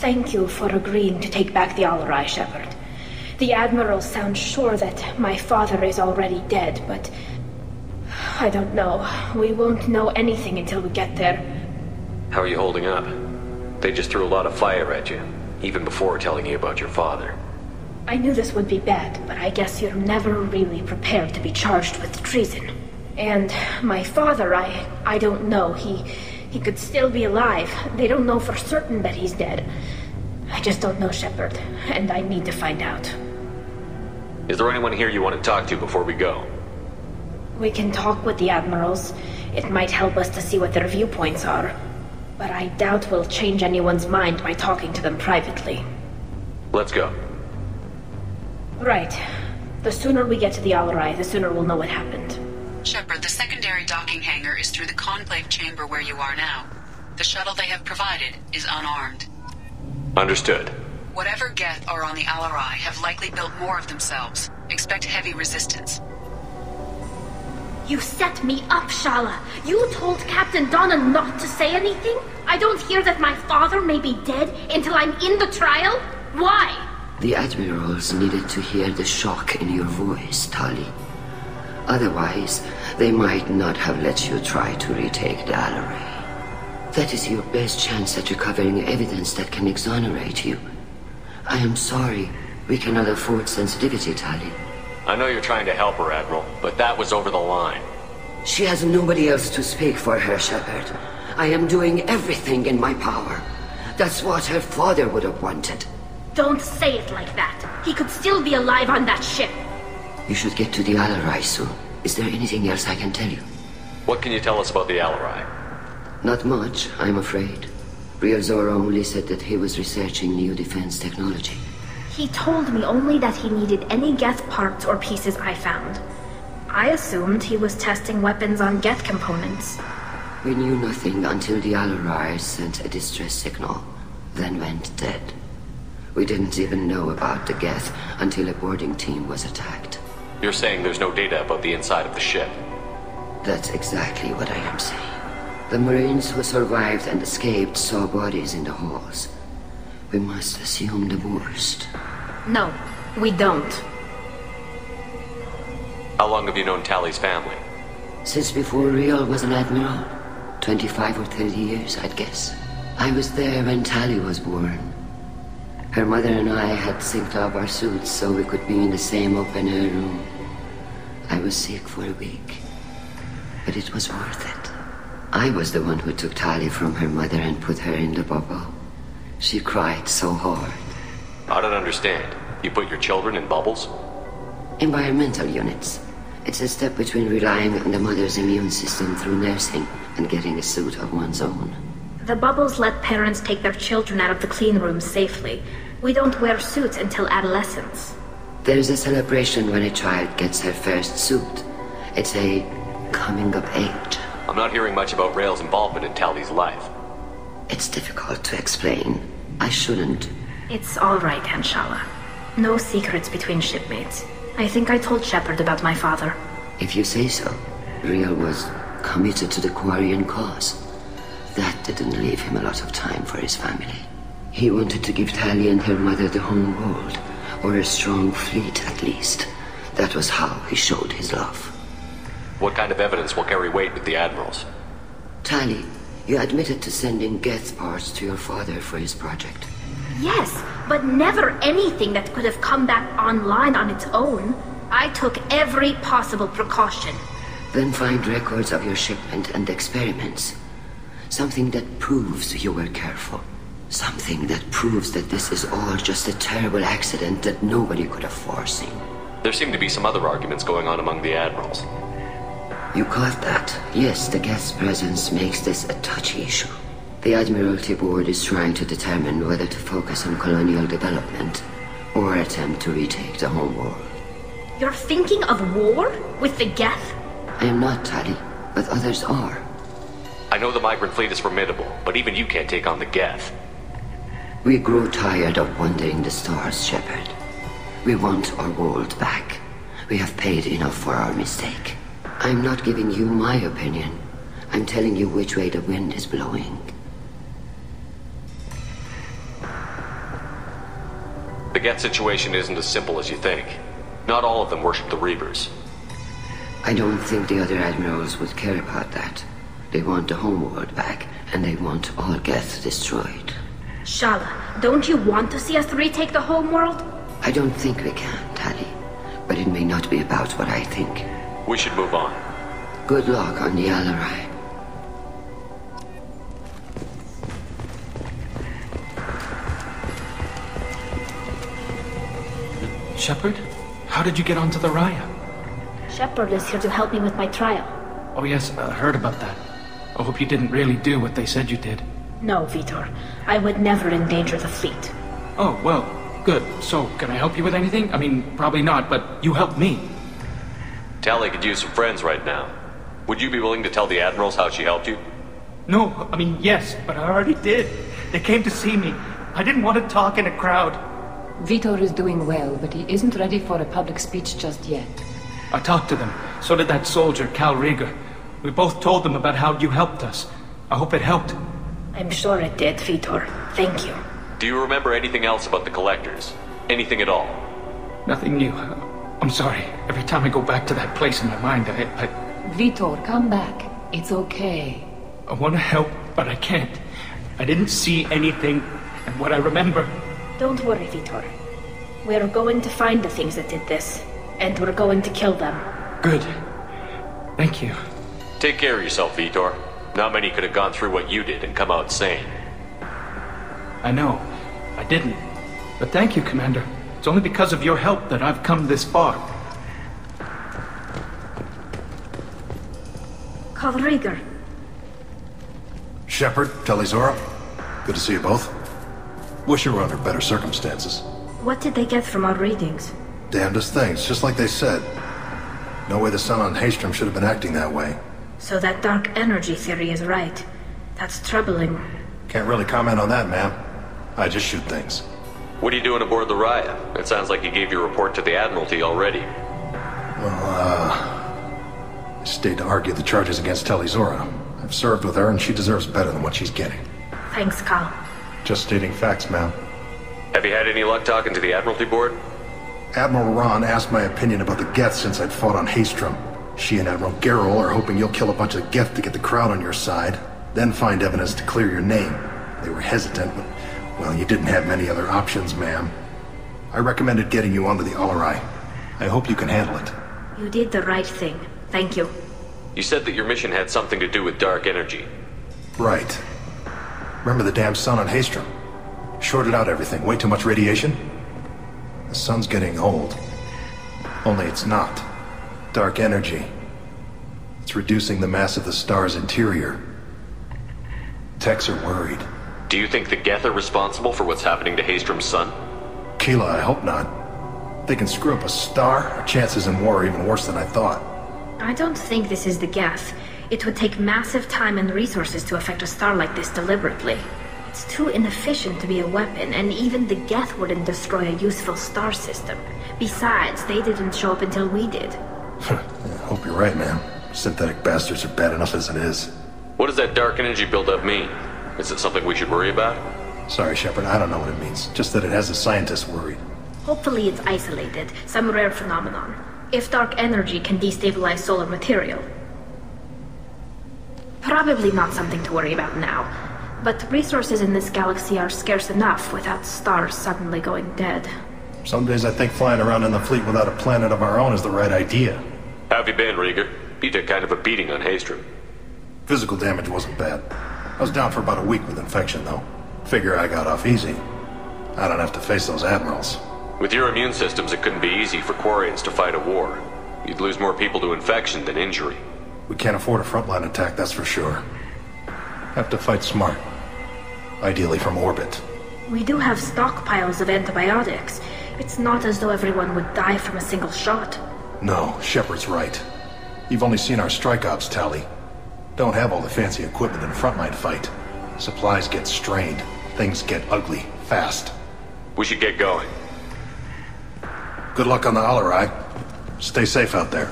Thank you for agreeing to take back the Alarai, Shepard. The Admiral sounds sure that my father is already dead, but... I don't know. We won't know anything until we get there. How are you holding up? They just threw a lot of fire at you, even before telling you about your father. I knew this would be bad, but I guess you're never really prepared to be charged with treason. And my father, I don't know. He could still be alive. They don't know for certain that he's dead. I just don't know, Shepard, and I need to find out. Is there anyone here you want to talk to before we go? We can talk with the Admirals. It might help us to see what their viewpoints are. But I doubt we'll change anyone's mind by talking to them privately. Let's go. Right. The sooner we get to the Alarai, the sooner we'll know what happened. Shepard, the secondary docking hangar is through the conclave chamber where you are now. The shuttle they have provided is unarmed. Understood. Whatever Geth are on the Alarai have likely built more of themselves. Expect heavy resistance. You set me up, Shala. You told Captain Donna not to say anything? I don't hear that my father may be dead until I'm in the trial? Why? The Admirals needed to hear the shock in your voice, Tali. Otherwise, they might not have let you try to retake the Alarai. That is your best chance at recovering evidence that can exonerate you. I am sorry. We cannot afford sensitivity, Tali. I know you're trying to help her, Admiral, but that was over the line. She has nobody else to speak for her, Shepard. I am doing everything in my power. That's what her father would have wanted. Don't say it like that. He could still be alive on that ship. You should get to the Alarai soon. Is there anything else I can tell you? What can you tell us about the Alarai? Not much, I'm afraid. Real Zora only said that he was researching new defense technology. He told me only that he needed any Geth parts or pieces I found. I assumed he was testing weapons on Geth components. We knew nothing until the Alarai sent a distress signal, then went dead. We didn't even know about the Geth until a boarding team was attacked. You're saying there's no data about the inside of the ship? That's exactly what I am saying. The Marines who survived and escaped saw bodies in the halls. We must assume the worst. No, we don't. How long have you known Tali's family? Since before Real was an admiral. 25 or 30 years, I'd guess. I was there when Tali was born. Her mother and I had synced up our suits so we could be in the same open-air room. I was sick for a week, but it was worth it. I was the one who took Tali from her mother and put her in the bubble. She cried so hard. I don't understand. You put your children in bubbles? Environmental units. It's a step between relying on the mother's immune system through nursing and getting a suit of one's own. The bubbles let parents take their children out of the clean rooms safely. We don't wear suits until adolescence. There is a celebration when a child gets her first suit. It's a coming of age. I'm not hearing much about Rail's involvement in Tali's life. It's difficult to explain. I shouldn't. It's all right, Anshala. No secrets between shipmates. I think I told Shepard about my father. If you say so. Real was committed to the Quarian cause. That didn't leave him a lot of time for his family. He wanted to give Tali and her mother the home world, or a strong fleet at least. That was how he showed his love. What kind of evidence will carry weight with the Admirals? Tali, you admitted to sending Geth parts to your father for his project. Yes, but never anything that could have come back online on its own. I took every possible precaution. Then find records of your shipment and experiments. Something that proves you were careful. Something that proves that this is all just a terrible accident that nobody could have foreseen. There seem to be some other arguments going on among the Admirals. You caught that? Yes, the Geth's presence makes this a touchy issue. The Admiralty Board is trying to determine whether to focus on colonial development or attempt to retake the home world. You're thinking of war? With the Geth? I am not, Tali, but others are. I know the migrant fleet is formidable, but even you can't take on the Geth. We grow tired of wandering the stars, Shepard. We want our world back. We have paid enough for our mistake. I'm not giving you my opinion. I'm telling you which way the wind is blowing. The Geth situation isn't as simple as you think. Not all of them worship the Reapers. I don't think the other admirals would care about that. They want the homeworld back, and they want all Geth destroyed. Shala, don't you want to see us retake the homeworld? I don't think we can, Tali. But it may not be about what I think. We should move on. Good luck on the Alarai. Shepard? How did you get onto the Raya? Shepard is here to help me with my trial. Oh yes, I heard about that. I hope you didn't really do what they said you did. No, Vitor. I would never endanger the fleet. Oh, well, good. So, can I help you with anything? I mean, probably not, but you helped me. Tali could use some friends right now. Would you be willing to tell the Admirals how she helped you? No, I mean, yes, but I already did. They came to see me. I didn't want to talk in a crowd. Vitor is doing well, but he isn't ready for a public speech just yet. I talked to them. So did that soldier, Cal Rieger. We both told them about how you helped us. I hope it helped. I'm sure it did, Vitor. Thank you. Do you remember anything else about the Collectors? Anything at all? Nothing new. I'm sorry. Every time I go back to that place in my mind, I Vitor, come back. It's okay. I want to help, but I can't. I didn't see anything, and what I remember... Don't worry, Vitor. We're going to find the things that did this, and we're going to kill them. Good. Thank you. Take care of yourself, Vitor. Not many could have gone through what you did and come out sane. I know. I didn't. But thank you, Commander. It's only because of your help that I've come this far. Cal Rieger. Shepard, Telizora. Good to see you both. Wish you were under better circumstances. What did they get from our readings? Damnedest things, just like they said. No way the sun on Haystrom should have been acting that way. So that dark energy theory is right. That's troubling. Can't really comment on that, ma'am. I just shoot things. What are you doing aboard the Raya? It sounds like you gave your report to the Admiralty already. Well, I stayed to argue the charges against Telizora. I've served with her, and she deserves better than what she's getting. Thanks, Cal. Just stating facts, ma'am. Have you had any luck talking to the Admiralty Board? Admiral Ron asked my opinion about the Geth since I'd fought on Haystrom. She and Admiral Garrel are hoping you'll kill a bunch of Geth to get the crowd on your side, then find evidence to clear your name. They were hesitant, but, well, you didn't have many other options, ma'am. I recommended getting you onto the Alarai. I hope you can handle it. You did the right thing. Thank you. You said that your mission had something to do with dark energy. Right. Remember the damn sun on Haystrom? Shorted out everything. Way too much radiation? The sun's getting old. Only it's not. Dark energy. It's reducing the mass of the star's interior. Techs are worried. Do you think the Geth are responsible for what's happening to Haystrom's sun? Keela, I hope not. If they can screw up a star, our chances in war are even worse than I thought. I don't think this is the Geth. It would take massive time and resources to affect a star like this deliberately. It's too inefficient to be a weapon, and even the Geth wouldn't destroy a useful star system. Besides, they didn't show up until we did. I hope you're right, man. Synthetic bastards are bad enough as it is. What does that dark energy buildup mean? Is it something we should worry about? Sorry, Shepard, I don't know what it means. Just that it has the scientists worried. Hopefully it's isolated, some rare phenomenon. If dark energy can destabilize solar material. Probably not something to worry about now. But resources in this galaxy are scarce enough without stars suddenly going dead. Some days I think flying around in the fleet without a planet of our own is the right idea. How have you been, Rieger? You took kind of a beating on Haystrom. Physical damage wasn't bad. I was down for about a week with infection, though. Figure I got off easy. I don't have to face those admirals. With your immune systems, it couldn't be easy for Quarians to fight a war. You'd lose more people to infection than injury. We can't afford a frontline attack, that's for sure. Have to fight smart. Ideally from orbit. We do have stockpiles of antibiotics. It's not as though everyone would die from a single shot. No, Shepard's right. You've only seen our strike ops, Tali. Don't have all the fancy equipment in a frontline fight. Supplies get strained. Things get ugly, fast. We should get going. Good luck on the Alarai. Stay safe out there.